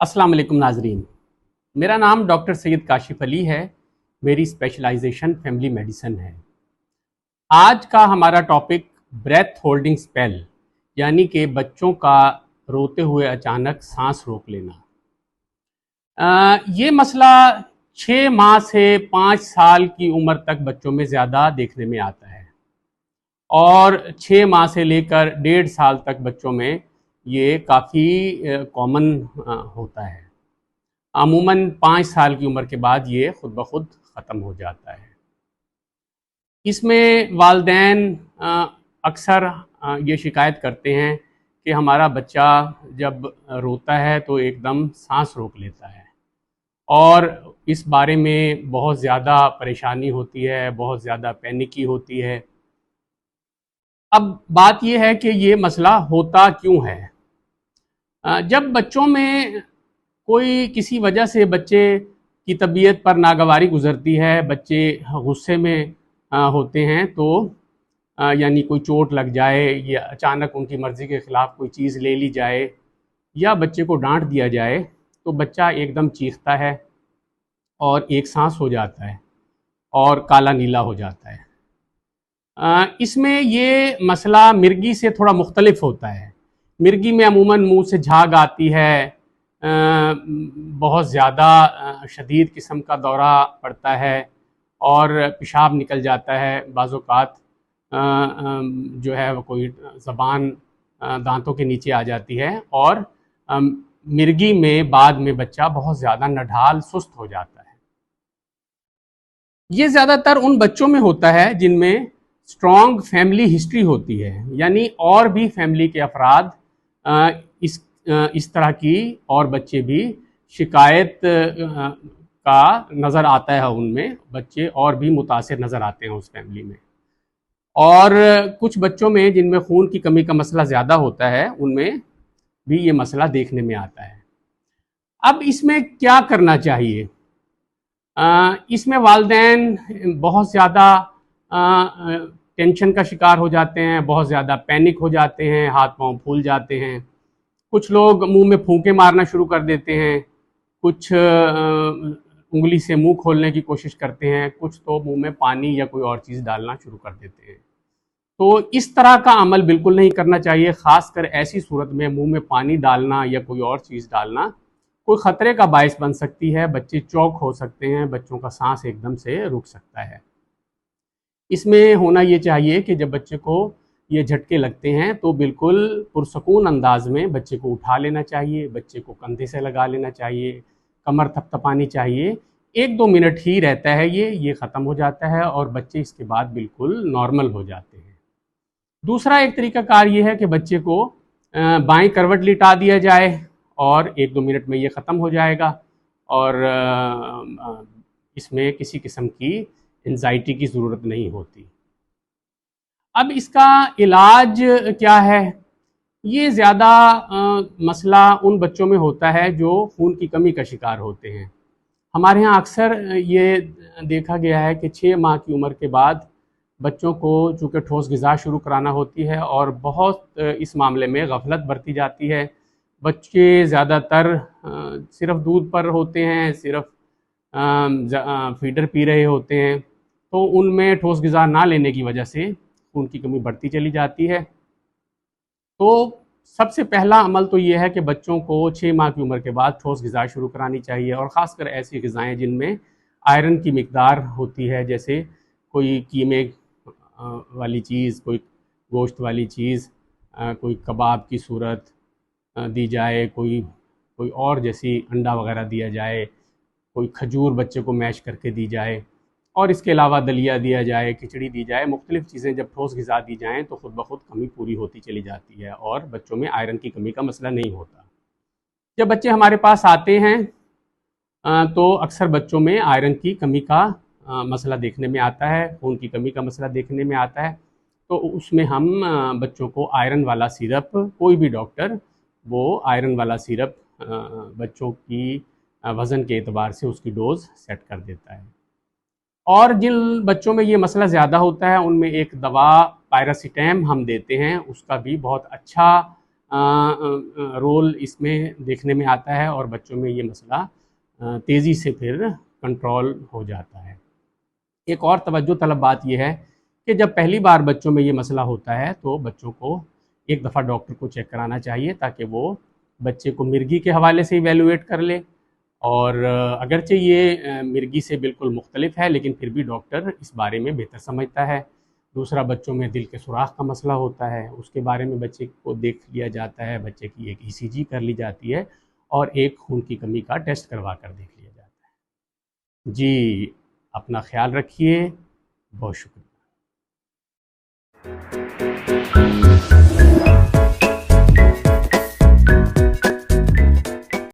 अस्सलाम वालेकुम नाजरीन। मेरा नाम डॉक्टर सैयद काशिफ अली है। मेरी स्पेशलाइजेशन फैमिली मेडिसिन है। आज का हमारा टॉपिक ब्रेथ होल्डिंग स्पेल, यानी कि बच्चों का रोते हुए अचानक सांस रोक लेना। ये मसला 6 माह से 5 साल की उम्र तक बच्चों में ज़्यादा देखने में आता है और 6 माह से लेकर 1.5 साल तक बच्चों में ये काफ़ी कॉमन होता है। अमूमन 5 साल की उम्र के बाद ये खुद ब खुद ख़त्म हो जाता है। इसमें वालिदैन अक्सर ये शिकायत करते हैं कि हमारा बच्चा जब रोता है तो एकदम सांस रोक लेता है और इस बारे में बहुत ज़्यादा परेशानी होती है, बहुत ज़्यादा पैनिकी होती है। अब बात ये है कि ये मसला होता क्यों है। जब बच्चों में कोई किसी वजह से बच्चे की तबीयत पर नागवारी गुजरती है, बच्चे गुस्से में होते हैं, तो यानी कोई चोट लग जाए या अचानक उनकी मर्ज़ी के ख़िलाफ़ कोई चीज़ ले ली जाए या बच्चे को डांट दिया जाए, तो बच्चा एकदम चीखता है और एक सांस हो जाता है और काला नीला हो जाता है। इसमें ये मसला मिर्गी से थोड़ा मुख्तलिफ होता है। मिर्गी में अमूमन मुंह से झाग आती है, बहुत ज़्यादा शदीद किस्म का दौरा पड़ता है और पेशाब निकल जाता है। बाज़ औक़ात जो है वो कोई ज़बान दांतों के नीचे आ जाती है और मिर्गी में बाद में बच्चा बहुत ज़्यादा नढाल सुस्त हो जाता है। ये ज़्यादातर उन बच्चों में होता है जिनमें स्ट्रॉन्ग फैमिली हिस्ट्री होती है, यानी और भी फैमिली के अफराद इस तरह की और बच्चे भी शिकायत का नज़र आता है। उनमें बच्चे और भी मुतासिर नज़र आते हैं उस फैमिली में। और कुछ बच्चों में जिनमें खून की कमी का मसला ज़्यादा होता है, उनमें भी ये मसला देखने में आता है। अब इसमें क्या करना चाहिए? इसमें वालिदैन बहुत ज़्यादा टेंशन का शिकार हो जाते हैं, बहुत ज़्यादा पैनिक हो जाते हैं, हाथ पांव फूल जाते हैं। कुछ लोग मुंह में फूंके मारना शुरू कर देते हैं, कुछ उंगली से मुंह खोलने की कोशिश करते हैं, कुछ तो मुंह में पानी या कोई और चीज़ डालना शुरू कर देते हैं। तो इस तरह का अमल बिल्कुल नहीं करना चाहिए। ख़ासकर ऐसी सूरत में मुंह में पानी डालना या कोई और चीज़ डालना कोई ख़तरे का बायस बन सकती है। बच्चे चौक हो सकते हैं, बच्चों का सांस एकदम से रुक सकता है। इसमें होना ये चाहिए कि जब बच्चे को ये झटके लगते हैं तो बिल्कुल पुरसकून अंदाज में बच्चे को उठा लेना चाहिए, बच्चे को कंधे से लगा लेना चाहिए, कमर थपथपानी चाहिए। 1-2 मिनट ही रहता है ये ख़त्म हो जाता है और बच्चे इसके बाद बिल्कुल नॉर्मल हो जाते हैं। दूसरा एक तरीक़ाकार ये है कि बच्चे को बाएं करवट लिटा दिया जाए और 1-2 मिनट में ये ख़त्म हो जाएगा और इसमें किसी किस्म की एंजाइटी की ज़रूरत नहीं होती। अब इसका इलाज क्या है? ये ज़्यादा मसला उन बच्चों में होता है जो खून की कमी का शिकार होते हैं। हमारे यहाँ अक्सर ये देखा गया है कि 6 माह की उम्र के बाद बच्चों को चूँकि ठोस ग़िज़ा शुरू कराना होती है और बहुत इस मामले में गफलत बरती जाती है। बच्चे ज़्यादातर सिर्फ़ दूध पर होते हैं, सिर्फ़ फीडर पी रहे होते हैं, तो उनमें ठोस ग़िज़ा ना लेने की वजह से खून की कमी बढ़ती चली जाती है। तो सबसे पहला अमल तो ये है कि बच्चों को 6 माह की उम्र के बाद ठोस ग़िज़ा शुरू करानी चाहिए और ख़ासकर ऐसी ग़िज़ाएँ जिनमें आयरन की मिक़दार होती है, जैसे कोई कीमे वाली चीज़, कोई गोश्त वाली चीज़, कोई कबाब की सूरत दी जाए, कोई और जैसी अंडा वग़ैरह दिया जाए, कोई खजूर बच्चे को मैश करके दी जाए और इसके अलावा दलिया दिया जाए, खिचड़ी दी जाए। मुख्तलिफ़ चीज़ें जब ठोस ग़िज़ा दी जाएँ तो ख़ुद ब खुद कमी पूरी होती चली जाती है और बच्चों में आयरन की कमी का मसला नहीं होता। जब बच्चे हमारे पास आते हैं तो अक्सर बच्चों में आयरन की कमी का मसला देखने में आता है, खून की कमी का मसला देखने में आता है। तो उसमें हम बच्चों को आयरन वाला सिरप, कोई भी डॉक्टर वो आयरन वाला सिरप बच्चों की वज़न के एतबार से उसकी डोज़ सेट कर देता है। और जिन बच्चों में ये मसला ज़्यादा होता है उनमें एक दवा पायरासिटाम हम देते हैं, उसका भी बहुत अच्छा रोल इसमें देखने में आता है और बच्चों में ये मसला तेज़ी से फिर कंट्रोल हो जाता है। एक और तवज्जो तलब बात यह है कि जब पहली बार बच्चों में ये मसला होता है तो बच्चों को एक दफ़ा डॉक्टर को चेक कराना चाहिए ताकि वो बच्चे को मिर्गी के हवाले से इवेलुएट कर ले। और अगरचे ये मिर्गी से बिल्कुल मुख्तलिफ है लेकिन फिर भी डॉक्टर इस बारे में बेहतर समझता है। दूसरा, बच्चों में दिल के सुराख का मसला होता है, उसके बारे में बच्चे को देख लिया जाता है, बच्चे की एक ईसीजी कर ली जाती है और एक खून की कमी का टेस्ट करवा कर देख लिया जाता है। जी, अपना ख्याल रखिए। बहुत शुक्रिया।